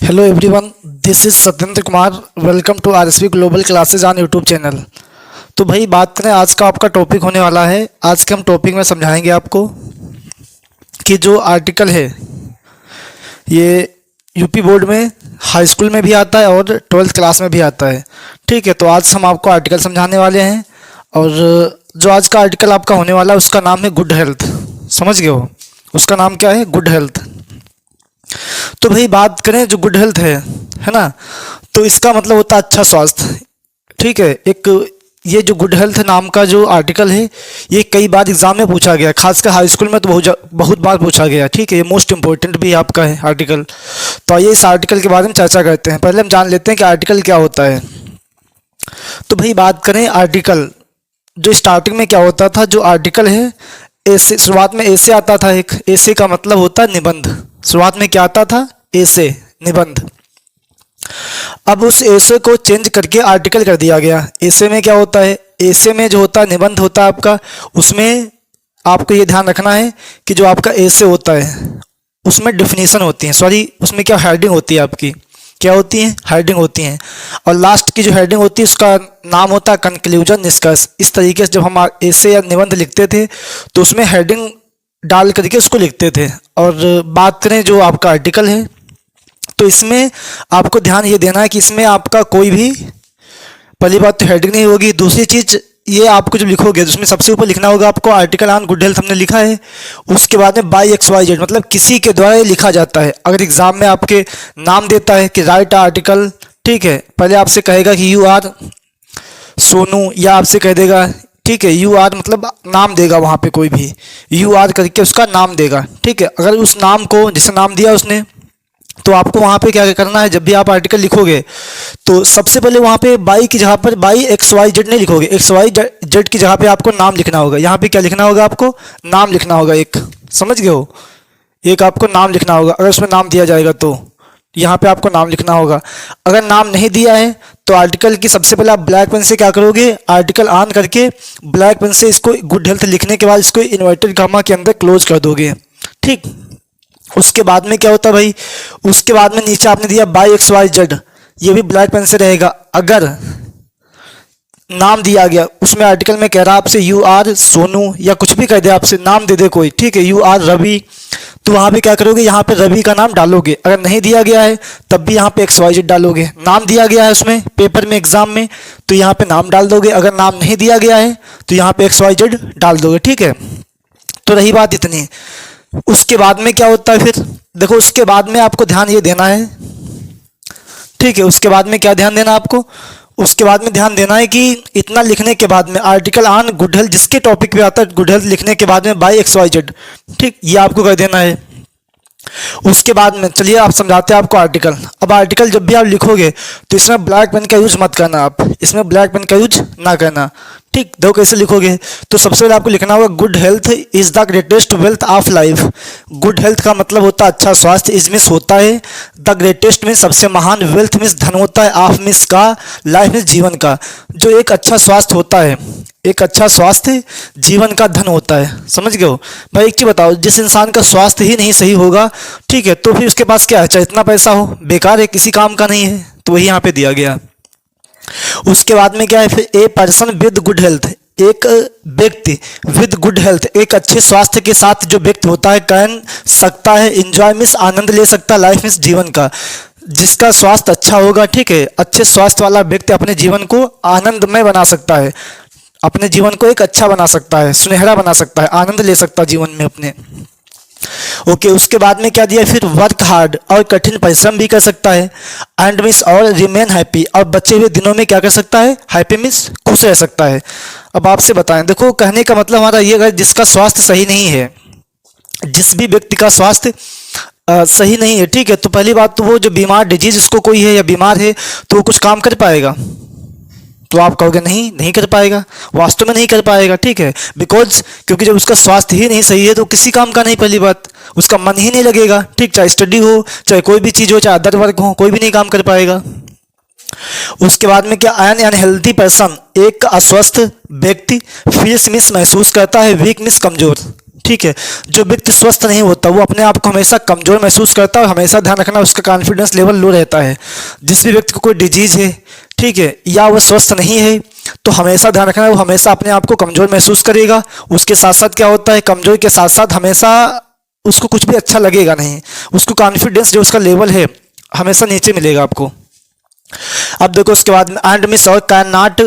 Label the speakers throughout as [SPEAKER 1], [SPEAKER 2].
[SPEAKER 1] Hello everyone, this is Satyendra Kumar. Welcome to RSV global classes on YouTube channel. तो भाई बात करें, आज का आपका टॉपिक होने वाला है। आज के हम टॉपिक में समझाएंगे आपको कि जो आर्टिकल है ये यूपी बोर्ड में हाई स्कूल में भी आता है और ट्वेल्थ क्लास में भी आता है। ठीक है, तो आज हम आपको आर्टिकल समझाने वाले हैं और जो आज का आर्टिकल आपका होने वाला है उसका नाम है गुड हेल्थ। समझ गए हो? उसका नाम क्या है? Good health. तो भाई बात करें, जो गुड हेल्थ है ना, तो इसका मतलब होता है अच्छा स्वास्थ्य। ठीक है, एक ये जो गुड हेल्थ नाम का जो आर्टिकल है ये कई बार एग्जाम में पूछा गया है, खासकर हाई स्कूल में तो बहुत बार पूछा गया है। ठीक है, ये मोस्ट इंपॉर्टेंट भी आपका है आर्टिकल। तो आइए इस आर्टिकल के बारे में चर्चा करते हैं। पहले हम जान लेते हैं कि आर्टिकल क्या होता है। तो भाई बात करें आर्टिकल, जो स्टार्टिंग में क्या होता था, जो आर्टिकल है ऐसे शुरुआत में ऐसे आता था। एक ऐसे का मतलब होता है निबंध। शुरुआत में क्या आता था? ऐसे, निबंध। अब उस ऐसे को चेंज करके आर्टिकल कर दिया गया। ऐसे में क्या होता है? ऐसे में जो होता है निबंध होता है आपका, उसमें आपको ये ध्यान रखना है कि जो आपका ऐसे होता है उसमें डिफिनीशन होती है, सॉरी उसमें क्या हेडिंग होती है आपकी, क्या होती है? हेडिंग होती हैं। और लास्ट की जो हेडिंग होती है उसका नाम होता है कंक्लूजन, निष्कर्ष। इस तरीके से जब हम ऐसे या निबंध लिखते थे तो उसमें हेडिंग डाल करके उसको लिखते थे। और बात करें जो आपका आर्टिकल है, तो इसमें आपको ध्यान ये देना है कि इसमें आपका कोई भी, पहली बात तो हेडिंग नहीं होगी। दूसरी चीज़, ये आपको जब लिखोगे तो उसमें सबसे ऊपर लिखना होगा आपको आर्टिकल ऑन गुड हेल्थ, हमने लिखा है। उसके बाद में बाई एक्स वाई जेड, मतलब किसी के द्वारा ये लिखा जाता है। अगर एग्जाम में आपके नाम देता है कि राइट आर्टिकल, ठीक है, पहले आपसे कहेगा कि यू आर सोनू, या आपसे कह देगा, ठीक है, यू आर मतलब नाम देगा वहाँ पे, कोई भी यू आर करके उसका नाम देगा। ठीक है, अगर उस नाम को, जिसे नाम दिया उसने, तो आपको वहाँ पे क्या करना है, जब भी आप आर्टिकल लिखोगे तो सबसे पहले वहाँ पे बाई की जगह पर बाई एक्स वाई जेड नहीं लिखोगे, एक्स वाई जेड की जगह पे आपको नाम लिखना होगा। यहाँ पे क्या लिखना होगा आपको? नाम लिखना होगा एक। समझ गए हो? एक आपको नाम लिखना होगा अगर उसमें नाम दिया जाएगा तो यहाँ पे आपको नाम लिखना होगा। अगर नाम नहीं दिया है तो आर्टिकल की सबसे पहले आप ब्लैक पेन से क्या करोगे, आर्टिकल ऑन करके ब्लैक पेन से इसको गुड हेल्थ लिखने के बाद इसको इन्वर्टेड कॉमा के अंदर क्लोज कर दोगे। ठीक, उसके बाद में क्या होता है भाई, उसके बाद में नीचे आपने दिया बाई एक्स वाई जेड, ये भी ब्लैक पेन से रहेगा। अगर नाम दिया गया उसमें, आर्टिकल में कह रहा है आपसे यू आर सोनू, या कुछ भी कह दे आपसे, नाम दे दे कोई, ठीक है, यू आर रवि, तो वहाँ पे क्या करोगे, यहाँ पे रवि का नाम डालोगे। अगर नहीं दिया गया है तब भी यहाँ पे एक्स वाई जेड डालोगे। नाम दिया गया है उसमें पेपर में, एग्जाम में, तो यहाँ पे नाम डाल दोगे। अगर नाम नहीं दिया गया है तो यहाँ पे एक्स वाई जेड डाल दोगे। ठीक है, तो रही बात इतनी। उसके बाद में क्या होता है फिर देखो, उसके बाद में आपको ध्यान ये देना है, ठीक है, उसके बाद में क्या ध्यान देना आपको, उसके बाद में ध्यान देना है कि इतना लिखने के बाद में आर्टिकल ऑन गुड हेल्थ, जिसके टॉपिक पे आता है गुड हेल्थ, लिखने के बाद में बाई एक्स वाई जेड, ठीक, ये आपको कर देना है। उसके बाद में चलिए आप समझाते हैं आपको आर्टिकल। अब आर्टिकल जब भी आप लिखोगे तो इसमें ब्लैक पेन का यूज मत करना, आप इसमें ब्लैक पेन का यूज ना करना। ठीक, देखो कैसे लिखोगे, तो सबसे पहले आपको लिखना होगा good health is the greatest wealth of life. Good health का मतलब होता है अच्छा स्वास्थ्य, इज मीन्स होता है, द ग्रेटेस्ट मीन्स सबसे महान, वेल्थ मीन्स धन होता है, ऑफ मीन्स का, लाइफ मीन्स जीवन का। जो एक अच्छा स्वास्थ्य होता है, एक अच्छा स्वास्थ्य जीवन का धन होता है। समझ गए हो भाई? एक चीज बताओ, जिस इंसान का स्वास्थ्य ही नहीं सही होगा, ठीक है, तो फिर उसके पास क्या है, चाहे इतना पैसा हो, बेकार है, किसी काम का नहीं है। तो वही यहाँ पे दिया गया। उसके बाद में क्या है फिर, a person with good health, एक व्यक्ति विद गुड हेल्थ, एक अच्छे स्वास्थ्य के साथ जो व्यक्ति होता है, कैन सकता है, इंजॉय मीन्स आनंद ले सकता है, लाइफ मीन्स जीवन का। जिसका स्वास्थ्य अच्छा होगा, ठीक है, अच्छे स्वास्थ्य वाला व्यक्ति अपने जीवन को आनंदमय बना सकता है, अपने जीवन को एक अच्छा बना सकता है, सुनहरा बना सकता है, आनंद ले सकता है जीवन में अपने। ओके, उसके बाद में क्या दिया फिर, वर्क हार्ड, और कठिन परिश्रम भी कर सकता है, एंड मीन्स और रिमेन हैप्पी, और बचे हुए दिनों में क्या कर सकता है, हैप्पी मीन्स खुश रह सकता है। अब आपसे बताएं, देखो कहने का मतलब हमारा ये, अगर जिसका स्वास्थ्य सही नहीं है, जिस भी व्यक्ति का स्वास्थ्य सही नहीं है, ठीक है, तो पहली बात तो वो जो बीमार, डिजीज उसको कोई है या बीमार है, तो वो कुछ काम कर पाएगा? तो आप कहोगे नहीं, नहीं कर पाएगा, वास्तव में नहीं कर पाएगा। ठीक है, बिकॉज क्योंकि जब उसका स्वास्थ्य ही नहीं सही है तो किसी काम का नहीं, पहली बात उसका मन ही नहीं लगेगा। ठीक, चाहे स्टडी हो, चाहे कोई भी चीज़ हो, चाहे अदर वर्क हो, कोई भी नहीं काम कर पाएगा। उसके बाद में क्या, एन अनहेल्दी पर्सन, एक अस्वस्थ व्यक्ति, फील्स मिस महसूस करता है, वीक मिस कमजोर। ठीक है। जो व्यक्ति स्वस्थ नहीं होता वो अपने आप को हमेशा कमज़ोर महसूस करता है और हमेशा ध्यान रखना उसका कॉन्फिडेंस लेवल लो रहता है। जिस भी व्यक्ति को कोई डिजीज़ है, ठीक है, या वो स्वस्थ नहीं है, तो हमेशा ध्यान रखना वो हमेशा अपने आप को कमज़ोर महसूस करेगा। उसके साथ साथ क्या होता है, कमज़ोर के साथ साथ हमेशा उसको कुछ भी अच्छा लगेगा नहीं, उसको कॉन्फिडेंस जो उसका लेवल है हमेशा नीचे मिलेगा आपको। अब देखो उसके बाद में एंड मिस और कैन नॉट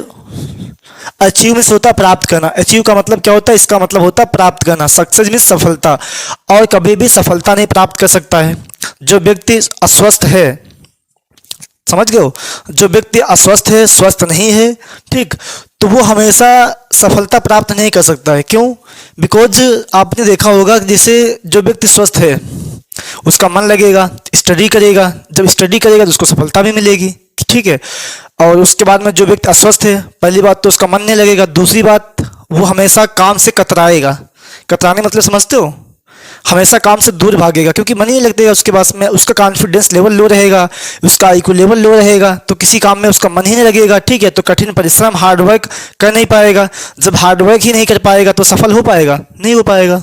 [SPEAKER 1] अचीव मिस होता है प्राप्त करना। अचीव का मतलब क्या होता है, इसका मतलब होता है प्राप्त करना। सक्सेस मिस सफलता, और कभी भी सफलता नहीं प्राप्त कर सकता है। जो व्यक्ति अस्वस्थ है, समझ गए हो, जो व्यक्ति अस्वस्थ है, स्वस्थ नहीं है, ठीक, तो वो हमेशा सफलता प्राप्त नहीं कर सकता है। क्यों? बिकॉज आपने देखा होगा जैसे जो व्यक्ति स्वस्थ है उसका मन लगेगा, स्टडी करेगा, जब स्टडी करेगा तो उसको सफलता भी मिलेगी, ठीक है। और उसके बाद में जो व्यक्ति अस्वस्थ है, पहली बात तो उसका मन नहीं लगेगा, दूसरी बात वो हमेशा काम से कतराएगा। कतराने मतलब समझते हो, हमेशा काम से दूर भागेगा क्योंकि मन ही नहीं लगेगा उसके पास में, उसका कॉन्फिडेंस लेवल लो रहेगा, उसका आईक्यू लेवल लो रहेगा, तो किसी काम में उसका मन ही नहीं लगेगा, ठीक है। तो कठिन परिश्रम, हार्ड वर्क कर नहीं पाएगा। जब हार्ड वर्क ही नहीं कर पाएगा तो सफल हो पाएगा? नहीं हो पाएगा।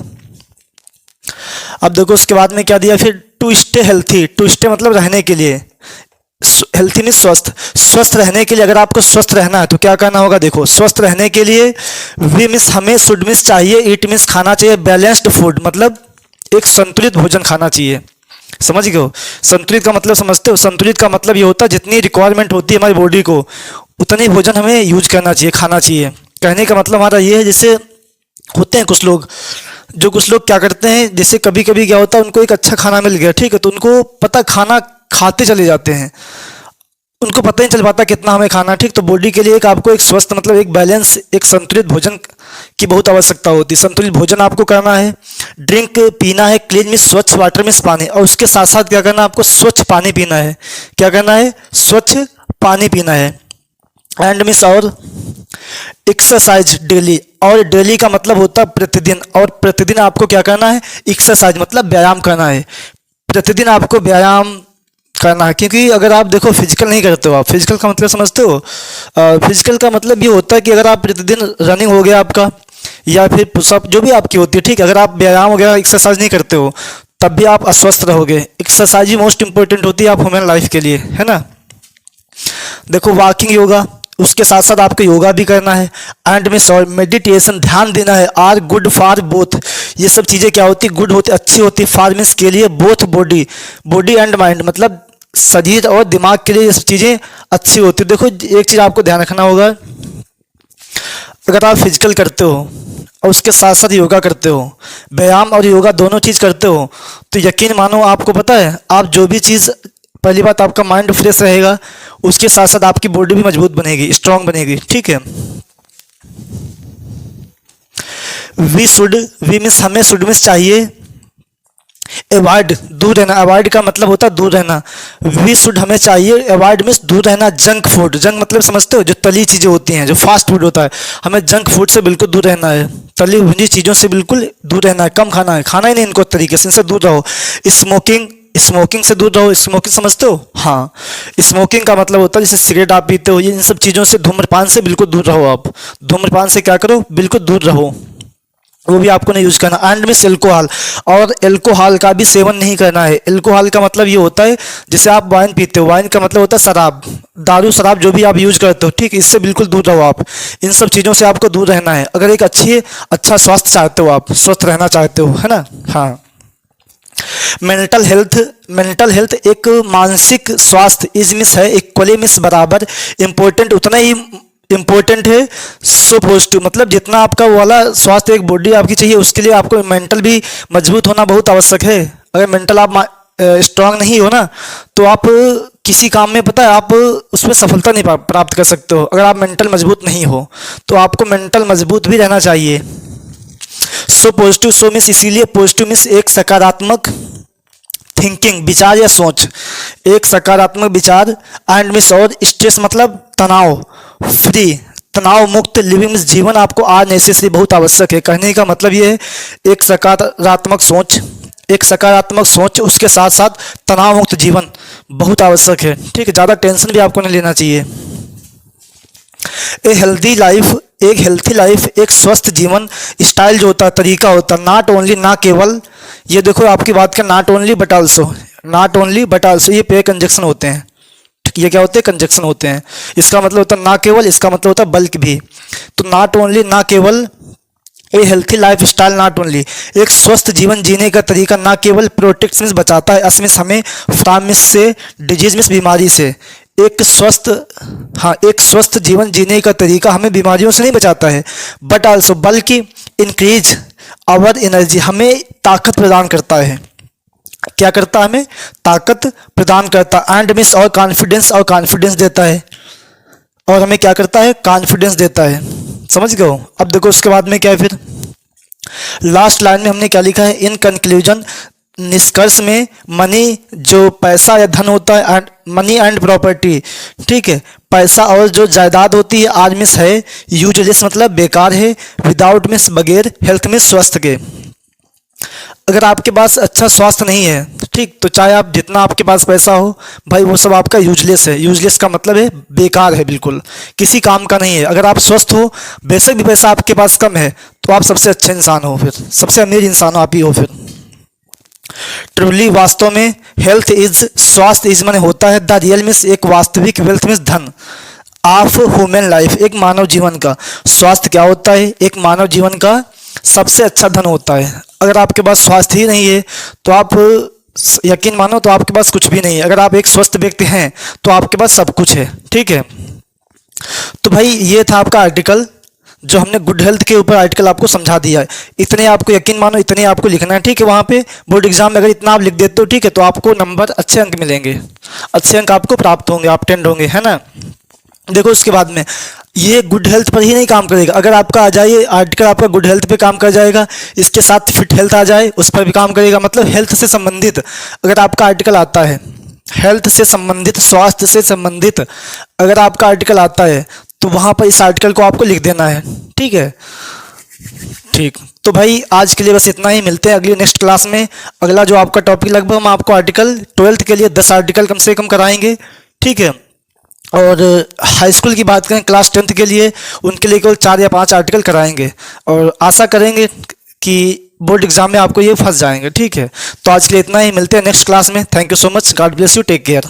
[SPEAKER 1] अब देखो उसके बाद में क्या दिया फिर, to stay healthy. To stay मतलब रहने के लिए, हेल्थी मीन्स स्वस्थ। स्वस्थ रहने के लिए, अगर आपको स्वस्थ रहना है तो क्या करना होगा, देखो स्वस्थ रहने के लिए वी मिस हमें, शुड मिस चाहिए, ईट मिस खाना चाहिए, बैलेंस्ड फूड मतलब एक संतुलित भोजन खाना चाहिए। समझ गए हो? संतुलित का मतलब समझते हो? संतुलित का मतलब ये होता है जितनी रिक्वायरमेंट होती है हमारी बॉडी को उतनी भोजन हमें यूज करना चाहिए, खाना चाहिए। कहने का मतलब हमारा ये है, जैसे होते हैं कुछ लोग, जो कुछ लोग क्या करते हैं, जैसे कभी कभी क्या होता है उनको एक अच्छा खाना मिल गया, ठीक है, तो उनको पता खाना खाते चले जाते हैं, उनको पता नहीं चल पाता कितना हमें खाना, ठीक। तो बॉडी के लिए एक आपको एक स्वस्थ मतलब एक बैलेंस, एक संतुलित भोजन की बहुत आवश्यकता होती है। संतुलित भोजन आपको करना है, ड्रिंक पीना है, क्लीन मीन्स स्वच्छ, वाटर मीन्स पानी, और उसके साथ साथ क्या करना है आपको, स्वच्छ पानी पीना है। क्या करना है? स्वच्छ पानी पीना है। एंड मीन्स और एक्सरसाइज डेली, और डेली का मतलब होता है प्रतिदिन, और प्रतिदिन आपको क्या करना है, एक्सरसाइज मतलब व्यायाम करना है। प्रतिदिन आपको व्यायाम करना है, क्योंकि अगर आप देखो फिजिकल नहीं करते हो, आप फिजिकल का मतलब समझते हो? फिजिकल का मतलब ये होता है कि अगर आप प्रतिदिन रनिंग हो गया आपका, या फिर पुशअप जो भी आपकी होती है, ठीक, अगर आप व्यायाम वगैरह एक्सरसाइज नहीं करते हो तब भी आप अस्वस्थ रहोगे। एक्सरसाइज ही मोस्ट इंपॉर्टेंट होती है आप ह्यूमन लाइफ के लिए, है ना। देखो वॉकिंग, योगा, उसके साथ साथ आपको योगा भी करना है। एंड में सॉरी मेडिटेशन, ध्यान देना है। आर गुड फॉर बोथ, ये सब चीज़ें क्या होती, गुड होती, अच्छी होती, फॉर मीन्स के लिए, both body, body and mind मतलब शरीर और दिमाग के लिए ये सब चीज़ें अच्छी होती है। देखो एक चीज़ आपको ध्यान रखना होगा, अगर आप फिजिकल करते हो और उसके साथ साथ योगा करते हो, व्यायाम और योगा दोनों चीज़ करते हो, तो यकीन मानो आपको पता है आप जो भी चीज़, पहली बात आपका माइंड फ्रेश रहेगा, उसके साथ साथ आपकी बॉडी भी मजबूत बनेगी, स्ट्रांग बनेगी, ठीक है। वी मीन्स हमें, शुड मीन्स चाहिए, अवॉइड दूर रहना, अवॉइड का मतलब होता है दूर रहना। वी शुड हमें चाहिए, अवॉइड मीन्स दूर रहना, जंक फूड, जंक मतलब समझते हो, जो तली चीज़ें होती हैं, जो फास्ट फूड होता है, हमें जंक फूड से बिल्कुल दूर रहना है, तली भुनी चीज़ों से बिल्कुल दूर रहना है, कम खाना है, खाना ही नहीं इनको तरीके से, इनसे दूर रहो। स्मोकिंग, स्मोकिंग से दूर रहो। स्मोकिंग समझते हो? हाँ, स्मोकिंग का मतलब होता है जैसे सिगरेट आप पीते हो, इन सब चीज़ों से, धूम्रपान से बिल्कुल दूर रहो आप, धूम्रपान से क्या करो, बिल्कुल दूर रहो, वो भी आपको नहीं यूज करना। एंड मिस एल्कोहल, और एल्कोहल का भी सेवन नहीं करना है। एल्कोहल का मतलब ये होता है जैसे आप वाइन पीते हो, वाइन का मतलब होता है शराब, दारू शराब जो भी आप यूज करते हो, ठीक, इससे बिल्कुल दूर रहो आप, इन सब चीज़ों से आपको दूर रहना है। अगर एक अच्छा स्वास्थ्य चाहते हो, आप स्वस्थ रहना चाहते हो, है ना। हाँ, मेंटल हेल्थ, मेंटल हेल्थ एक मानसिक स्वास्थ्य, इज मिस है, इक्वली मिस बराबर, इम्पोर्टेंट उतना ही इम्पोर्टेंट है, सो पॉजिटिव मतलब जितना आपका वाला स्वास्थ्य एक बॉडी आपकी चाहिए उसके लिए आपको मेंटल भी मजबूत होना बहुत आवश्यक है। अगर मेंटल आप स्ट्रांग नहीं हो ना तो आप किसी काम में, पता है, आप उसमें सफलता नहीं प्राप्त कर सकते हो। अगर आप मेंटल मजबूत नहीं हो तो आपको मेंटल मजबूत भी रहना चाहिए। सो पॉजिटिव, सो मिस इसीलिए, पॉजिटिव मिस एक सकारात्मक थिंकिंग, विचार या सोच, एक सकारात्मक विचार। एंड मिस और स्ट्रेस मतलब तनाव फ्री, तनाव मुक्त लिविंग मिस जीवन आपको आज नेसेसरी बहुत आवश्यक है। कहने का मतलब ये है एक सकारात्मक सोच, एक सकारात्मक सोच, उसके साथ साथ तनाव मुक्त जीवन बहुत आवश्यक है, ठीक है। ज़्यादा टेंशन भी आपको नहीं लेना चाहिए। ए हेल्दी लाइफ एक हेल्थी लाइफ, एक स्वस्थ जीवन स्टाइल जो होता है, तरीका होता है, नॉट ओनली, ना केवल, ये देखो आपकी बात का not only but also, not only but also, ये पे कंजक्शन होते हैं। ये क्या होते हैं? कंजक्शन होते हैं। इसका मतलब होता है ना केवल, इसका मतलब होता है बल्कि भी। तो नॉट ओनली, ना केवल, ए healthy life style not only, एक स्वस्थ जीवन जीने का तरीका ना केवल प्रोटेक्ट्स मीन्स बचाता है, असमिस हमें, फ्रॉम मिस से, डिजीज मीन्स बीमारी से। एक स्वस्थ, हाँ, एक स्वस्थ जीवन जीने का तरीका हमें बीमारियों से नहीं बचाता है, बट आल्सो, बल्कि इंक्रीज आवर एनर्जी, हमें ताकत प्रदान करता है। क्या करता है? हमें ताकत प्रदान करता है। एंड मिस और कॉन्फिडेंस, और कॉन्फिडेंस देता है। और हमें क्या करता है? कॉन्फिडेंस देता है। समझ गए हो? अब देखो उसके बाद में क्या है फिर, लास्ट लाइन में हमने क्या लिखा है? इन कंक्लूजन, निष्कर्ष में, मनी जो पैसा या धन होता है, एंड मनी एंड प्रॉपर्टी, ठीक है, पैसा और जो जायदाद होती है, आज मिस है, यूजलेस मतलब बेकार है, विदाउट मिस बगैर, हेल्थ मिस स्वस्थ के। अगर आपके पास अच्छा स्वास्थ्य नहीं है, ठीक, तो चाहे आप जितना आपके पास पैसा हो भाई, वो सब आपका यूजलेस है। यूजलेस का मतलब है बेकार है, बिल्कुल किसी काम का नहीं है। अगर आप स्वस्थ हो, बेशक भी पैसा आपके पास कम है, तो आप सबसे अच्छे इंसान हो, फिर सबसे अमीर इंसान आप ही हो। फिर ट्रूली, वास्तव में, हेल्थ इज, स्वास्थ्य इज माने होता है, द रियल मीन्स एक वास्तविक, वेल्थ मीन्स धन, ऑफ ह्यूमन लाइफ एक मानव जीवन का। स्वास्थ्य क्या होता है? एक मानव जीवन का सबसे अच्छा धन होता है। अगर आपके पास स्वास्थ्य ही नहीं है तो आप यकीन मानो तो आपके पास कुछ भी नहीं है। अगर आप एक स्वस्थ व्यक्ति हैं तो आपके पास सब कुछ है, ठीक है। तो भाई ये था आपका आर्टिकल, जो हमने गुड हेल्थ के ऊपर आर्टिकल आपको समझा दिया है। इतने आपको यकीन मानो, इतने आपको लिखना है, ठीक है। वहाँ पे बोर्ड एग्जाम में अगर इतना आप लिख देते हो, ठीक है, तो आपको नंबर, अच्छे अंक मिलेंगे, अच्छे अंक आपको प्राप्त होंगे, आप टेंड होंगे, है ना। देखो उसके बाद में ये गुड हेल्थ पर ही नहीं काम करेगा। अगर आपका आ जाए आर्टिकल, आपका गुड हेल्थ पे काम कर जाएगा, इसके साथ फिट हेल्थ आ जाए, उस पर भी काम करेगा। मतलब हेल्थ से संबंधित अगर आपका आर्टिकल आता है, हेल्थ से संबंधित, स्वास्थ्य से संबंधित अगर आपका आर्टिकल आता है, तो वहाँ पर इस आर्टिकल को आपको लिख देना है, ठीक है। ठीक, तो भाई आज के लिए बस इतना ही। मिलते हैं अगली नेक्स्ट क्लास में। अगला जो आपका टॉपिक, लगभग हम आपको आर्टिकल 12th के लिए 10 आर्टिकल कम से कम कराएंगे, ठीक है। और हाई स्कूल की बात करें, क्लास 10th के लिए, उनके लिए केवल 4 या 5 आर्टिकल कराएंगे, और आशा करेंगे कि बोर्ड एग्जाम में आपको ये फंस जाएंगे, ठीक है। तो आज के लिए इतना ही। मिलते हैं नेक्स्ट क्लास में। Thank you so much. God bless you. Take care.